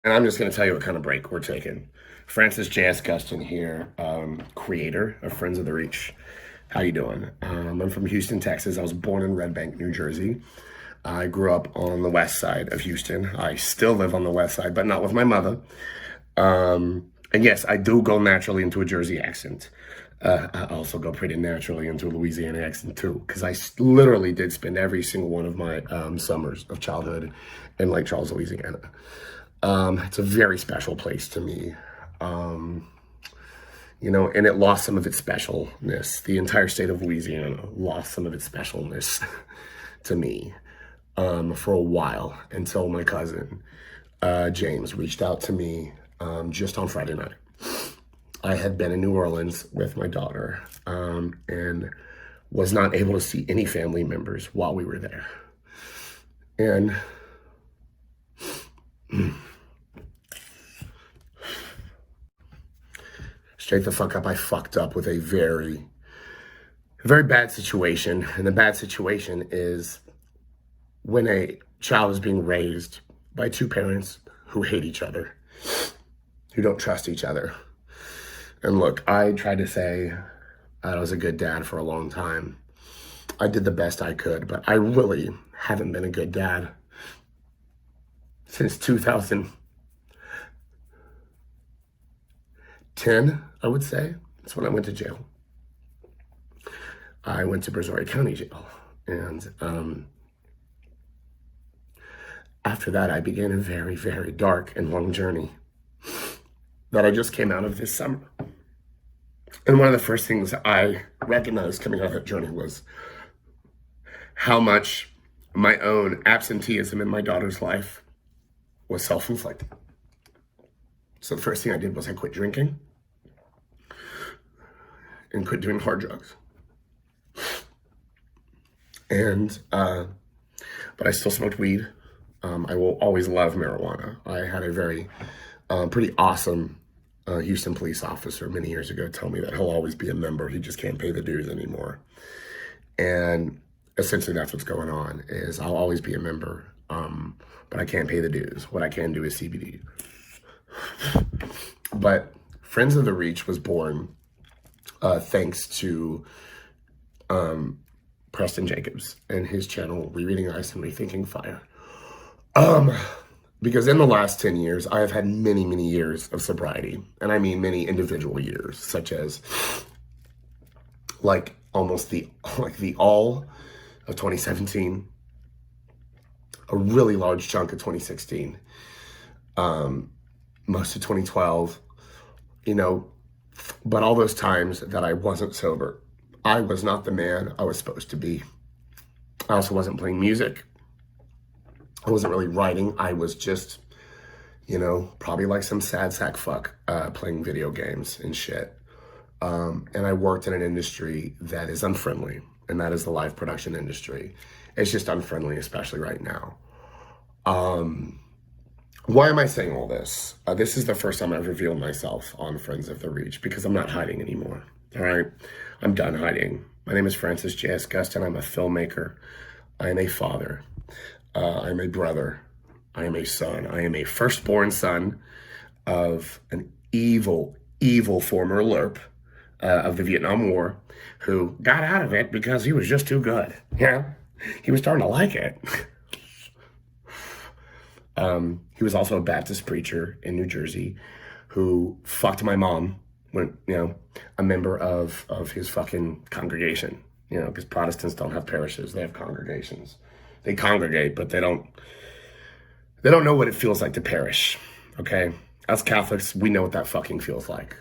And I'm just going to tell you what kind of break we're taking. Francis J.S. Gustin here, creator of Friends of the Reach. How you doing? I'm from Houston, Texas. I was born in Red Bank, New Jersey. I grew up on the west side of Houston. I still live on the west side, but not with my mother. And yes, I do go naturally into a Jersey accent. I also go pretty naturally into a Louisiana accent too, because I literally did spend every single one of my summers of childhood in Lake Charles, Louisiana. It's a very special place to me. And it lost some of its specialness. The entire state of Louisiana lost some of its specialness to me for a while until my cousin, James, reached out to me just on Friday night. I had been in New Orleans with my daughter and was not able to see any family members while we were there. And Str8 the Fuck Up, I fucked up with a very, very bad situation. And the bad situation is when a child is being raised by two parents who hate each other, who don't trust each other. And look, I tried to say I was a good dad for a long time. I did the best I could, but I really haven't been a good dad since 2010, I would say. That's when I went to jail. I went to Brazoria County Jail. And after that, I began a very, very dark and long journey that I just came out of this summer. And one of the first things I recognized coming out of that journey was how much my own absenteeism in my daughter's life was self-inflicted. So the first thing I did was I quit drinking and quit doing hard drugs. But I still smoked weed. I will always love marijuana. I had a very pretty awesome Houston police officer many years ago tell me that he'll always be a member. He just can't pay the dues anymore. And essentially that's what's going on is I'll always be a member, but I can't pay the dues. What I can do is CBD. But Friends of the Reach was born thanks to Preston Jacobs and his channel, Rereading Ice and Rethinking Fire. Because in the last 10 years, I have had many, many years of sobriety. And I mean many individual years, such as like almost the all of 2017, a really large chunk of 2016, most of 2012, but all those times that I wasn't sober, I was not the man I was supposed to be. I also wasn't playing music. I wasn't really writing. I was just, probably like some sad sack fuck playing video games and shit. And I worked in an industry that is unfriendly, and that is the live production industry. It's just unfriendly, especially right now. Why am I saying all this? This is the first time I've revealed myself on Friends of the Reach because I'm not hiding anymore. All right? I'm done hiding. My name is Francis J.S. Gustin. I'm a filmmaker. I am a father. I am a brother. I am a son. I am a firstborn son of an evil, evil former LERP of the Vietnam War who got out of it because he was just too good. He was starting to like it. He was also a Baptist preacher in New Jersey who fucked my mom when, a member of his fucking congregation, because Protestants don't have parishes, they have congregations. They congregate, but they don't know what it feels like to perish, okay? As Catholics, we know what that fucking feels like.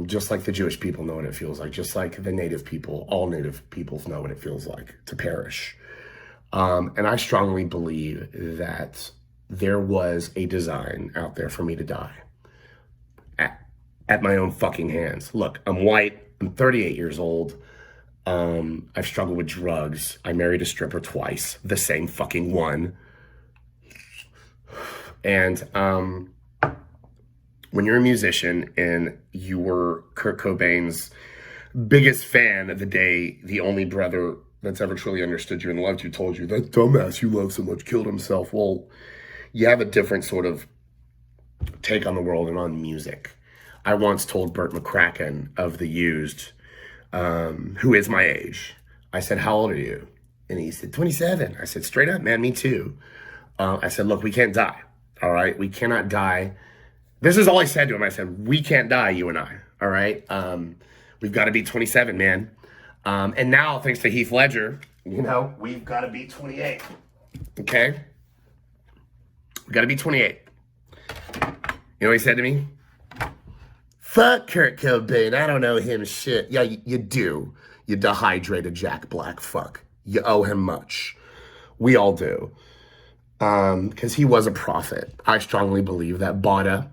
Just like the Jewish people know what it feels like, just like the native people, all native peoples know what it feels like to perish. And I strongly believe that there was a design out there for me to die at my own fucking hands. Look, I'm white, I'm 38 years old. I've struggled with drugs. I married a stripper twice, the same fucking one. And when you're a musician and you were Kurt Cobain's biggest fan the day the only brother that's ever truly understood you and loved you told you, that dumbass you love so much killed himself, well, you have a different sort of take on the world and on music. I once told Burt McCracken of The Used, who is my age, I said, how old are you? And he said, 27. I said, straight up, man, me too. I said, look, we can't die, all right? We cannot die. This is all I said to him. I said, we can't die, you and I, all right? We've got to be 27, man. And now, thanks to Heath Ledger, you know, we've got to be 28, okay? We got to be 28. You know what he said to me? Fuck Kurt Cobain. I don't know him shit. Yeah, you do. You dehydrated Jack Black fuck. You owe him much. We all do. Because he was a prophet. I strongly believe that Bada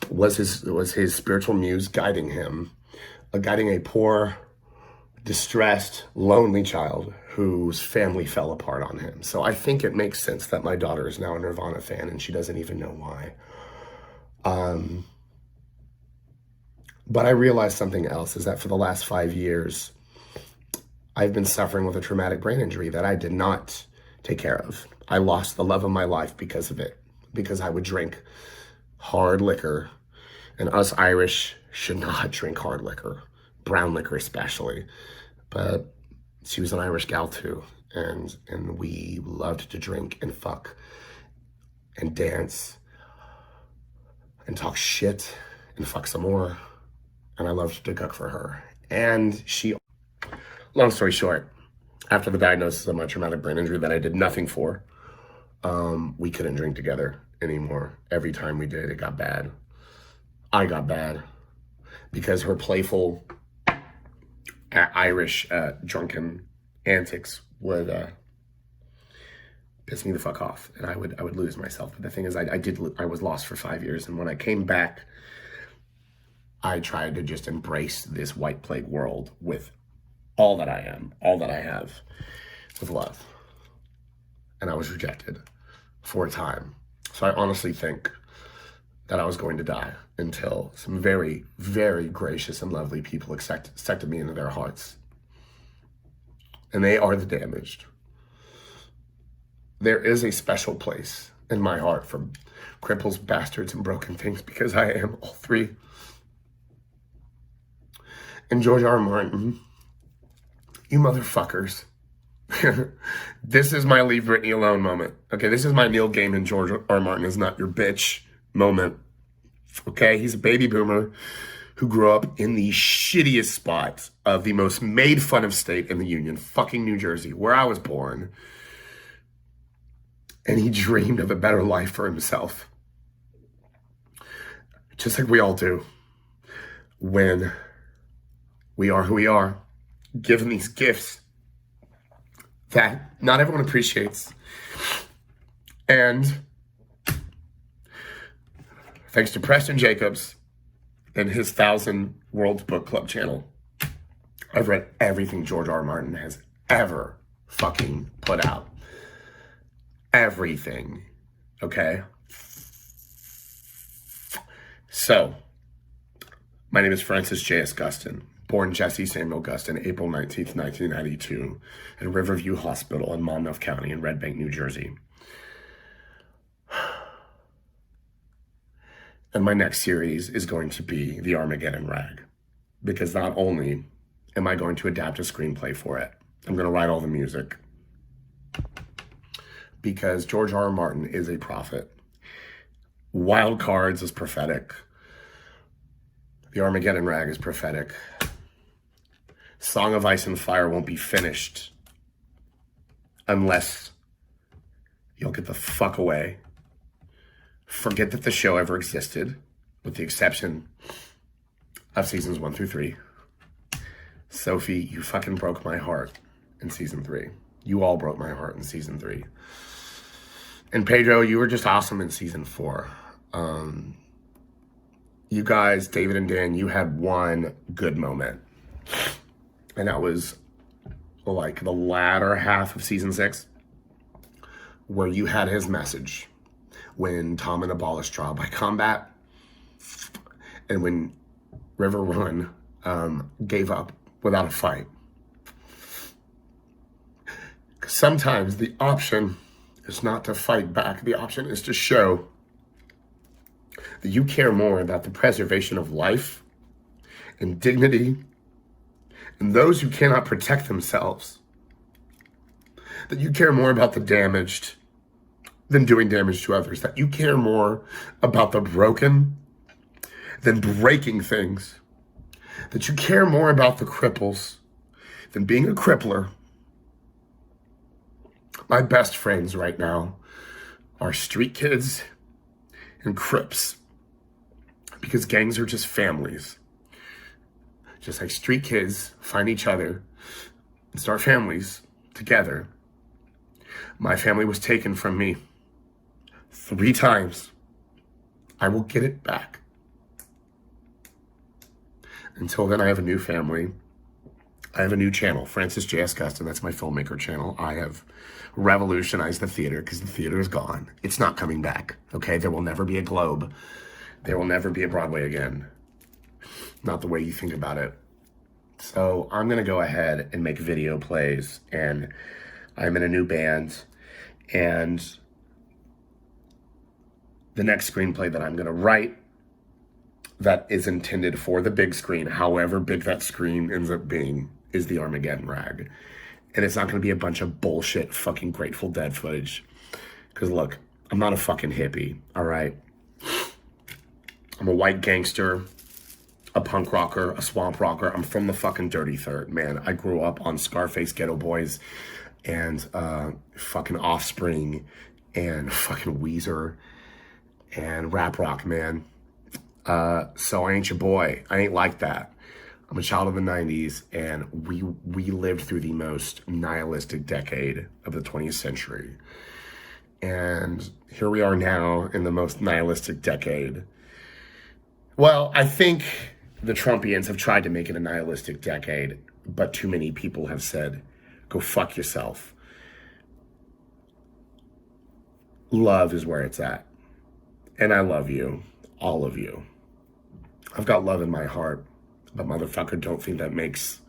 was his spiritual muse guiding him, guiding a poor, distressed, lonely child whose family fell apart on him. So I think it makes sense that my daughter is now a Nirvana fan and she doesn't even know why. But I realized something else, is that for the last 5 years, I've been suffering with a traumatic brain injury that I did not take care of. I lost the love of my life because of it, because I would drink hard liquor, and us Irish should not drink hard liquor, brown liquor especially. But she was an Irish gal too, and we loved to drink and fuck and dance and talk shit and fuck some more. And I loved to cook for her. And she, long story short, after the diagnosis of my traumatic brain injury that I did nothing for, we couldn't drink together anymore. Every time we did, it got bad. I got bad because her playful Irish drunken antics would piss me the fuck off, and I would lose myself. But the thing is, I was lost for 5 years, and when I came back, I tried to just embrace this white plague world with all that I am, all that I have, with love. And I was rejected for a time. So I honestly think that I was going to die until some very, very gracious and lovely people accepted me into their hearts. And they are the damaged. There is a special place in my heart for cripples, bastards, and broken things, because I am all three. And George R. Martin, you motherfuckers. This is my leave Britney alone moment. Okay, this is my Neil Gaiman, George R. Martin is not your bitch moment. Okay, he's a baby boomer who grew up in the shittiest spot of the most made fun of state in the Union, fucking New Jersey, where I was born. And he dreamed of a better life for himself. Just like we all do. When we are who we are, given these gifts that not everyone appreciates. And thanks to Preston Jacobs and his 1,000 World Book Club channel, I've read everything George R. Martin has ever fucking put out. Everything. Okay? So, my name is Francis J.S. Gustin, born Jesse Samuel Gustin, April 19th, 1992, at Riverview Hospital in Monmouth County in Red Bank, New Jersey. And my next series is going to be the Armageddon Rag, because not only am I going to adapt a screenplay for it, I'm going to write all the music, because George R. R. Martin is a prophet. Wild Cards is prophetic. The Armageddon Rag is prophetic. Song of Ice and Fire won't be finished unless you'll get the fuck away. Forget that the show ever existed, with the exception of seasons 1 through 3. Sophie, you fucking broke my heart in season 3. You all broke my heart in season 3. And Pedro, you were just awesome in season 4. You guys, David and Dan, you had one good moment. And that was like the latter half of season 6, where you had his message when Tommen abolished trial by combat, and when River Run gave up without a fight. 'Cause sometimes the option is not to fight back. The option is to show that you care more about the preservation of life and dignity and those who cannot protect themselves, that you care more about the damaged than doing damage to others, that you care more about the broken than breaking things, that you care more about the cripples than being a crippler. My best friends right now are street kids and Crips, because gangs are just families. Just like street kids find each other and start families together. My family was taken from me 3 times. I will get it back. Until then, I have a new family. I have a new channel, Francis J.S. Gustin. That's my filmmaker channel. I have revolutionized the theater because the theater is gone. It's not coming back, okay? There will never be a Globe. There will never be a Broadway again. Not the way you think about it. So I'm going to go ahead and make video plays, and I'm in a new band, and the next screenplay that I'm going to write that is intended for the big screen, however big that screen ends up being, is the Armageddon Rag. And it's not going to be a bunch of bullshit fucking Grateful Dead footage. Because look, I'm not a fucking hippie, all right? I'm a white gangster, a punk rocker, a swamp rocker. I'm from the fucking dirty third, man. I grew up on Scarface, Ghetto Boys, and fucking Offspring, and fucking Weezer, and rap rock, man. So I ain't your boy. I ain't like that. I'm a child of the 90s, and we lived through the most nihilistic decade of the 20th century. And here we are now in the most nihilistic decade. Well, I think the Trumpians have tried to make it a nihilistic decade, but too many people have said, go fuck yourself. Love is where it's at. And I love you, all of you. I've got love in my heart, but motherfucker, don't think that makes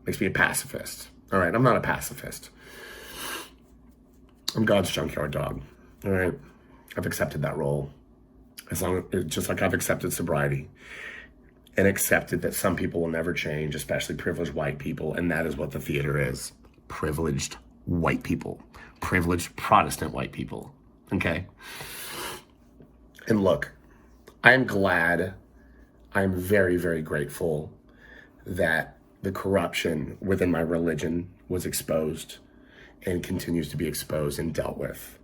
me a pacifist. All right, I'm not a pacifist. I'm God's junkyard dog. All right, I've accepted that role. Just like I've accepted sobriety and accepted that some people will never change, especially privileged white people, and that is what the theater is. Privileged white people. Privileged Protestant white people. Okay? And look, I'm glad, I'm very, very grateful that the corruption within my religion was exposed and continues to be exposed and dealt with.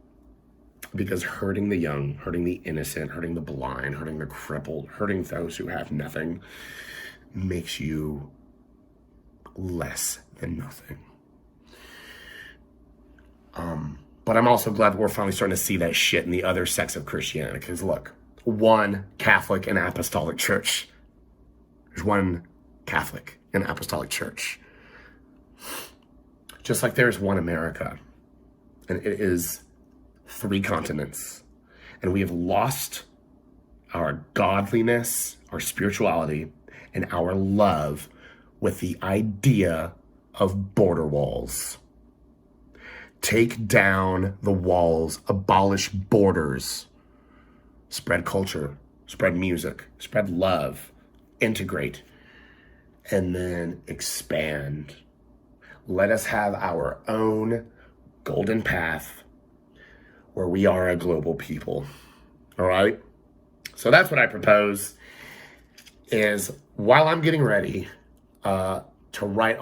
Because hurting the young, hurting the innocent, hurting the blind, hurting the crippled, hurting those who have nothing makes you less than nothing. But I'm also glad that we're finally starting to see that shit in the other sects of Christianity. Because look, one Catholic and Apostolic Church. There's one Catholic and Apostolic Church. Just like there's one America. And it is 3 continents. And we have lost our godliness, our spirituality, and our love with the idea of border walls. Take down the walls, abolish borders, spread culture, spread music, spread love, integrate, and then expand. Let us have our own golden path where we are a global people. All right? So that's what I propose, is while I'm getting ready to write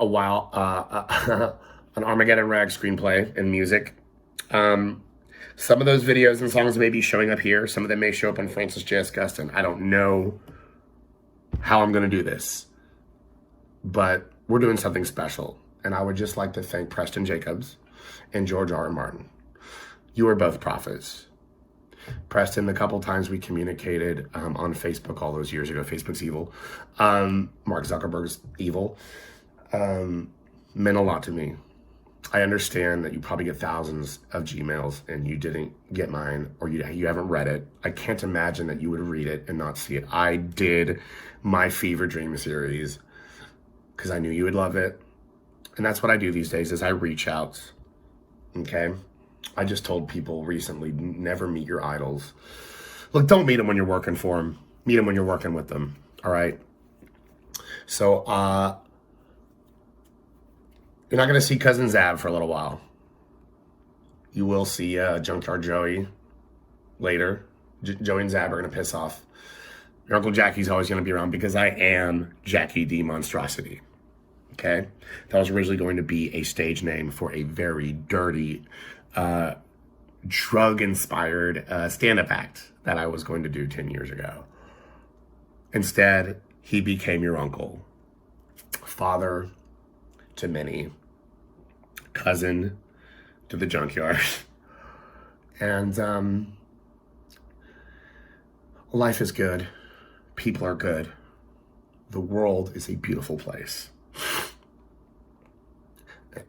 an Armageddon Rag screenplay and music, some of those videos and songs may be showing up here. Some of them may show up on Francis J.S. Gustin. I don't know how I'm going to do this, but we're doing something special. And I would just like to thank Preston Jacobs and George R. R. Martin. You are both prophets. Preston, the couple times we communicated on Facebook all those years ago, Facebook's evil. Mark Zuckerberg's evil. Meant a lot to me. I understand that you probably get thousands of Gmails and you didn't get mine, or you haven't read it. I can't imagine that you would read it and not see it. I did my Fever Dream series because I knew you would love it. And that's what I do these days, is I reach out, okay? I just told people recently, never meet your idols. Look, don't meet them when you're working for them. Meet them when you're working with them. All right. So, you're not going to see Cousin Zab for a little while. You will see Junkyard Joey later. Joey and Zab are going to piss off. Your Uncle Jackie's always going to be around because I am Jackie D Monstrosity. Okay? That was originally going to be a stage name for a very dirty, drug-inspired stand-up act that I was going to do 10 years ago. Instead, he became your uncle. Father to many. Cousin to the junkyard. And life is good. People are good. The world is a beautiful place.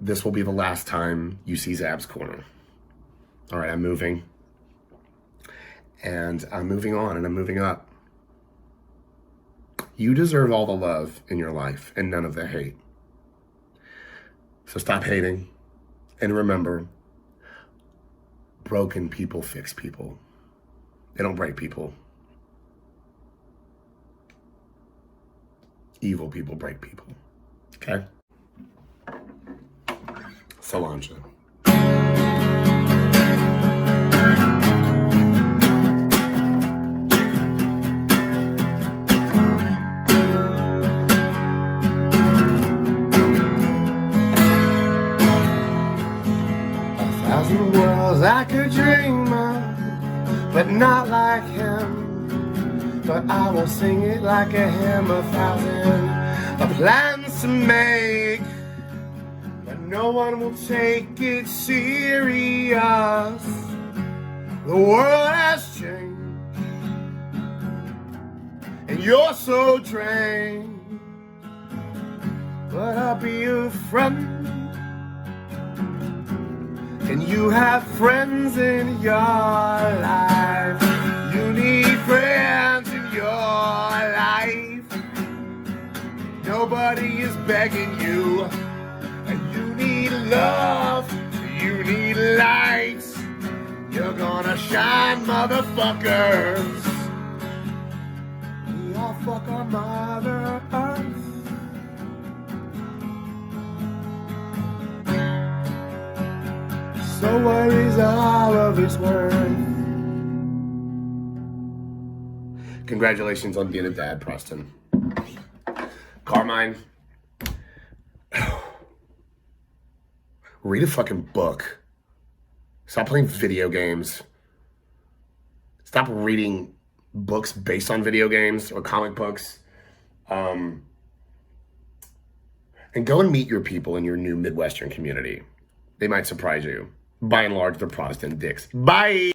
This will be the last time you see Zab's Corner. All right, I'm moving. And I'm moving on and I'm moving up. You deserve all the love in your life and none of the hate. So stop hating. And remember, broken people fix people. They don't break people. Evil people break people. Okay? Solange. Worlds I could dream of, but not like him. But I will sing it like a hymn, 1,000 plans to make, but no one will take it serious. The world has changed, and you're so drained, but I'll be your friend. And you have friends in your life. You need friends in your life. Nobody is begging you. And you need love. You need lights. You're gonna shine, motherfuckers. We all fuck our Mother Earth. So what is all of this worth? Congratulations on being a dad, Preston. Carmine, read a fucking book. Stop playing video games. Stop reading books based on video games or comic books. And go and meet your people in your new Midwestern community. They might surprise you. By and large, they're Protestant dicks. Bye!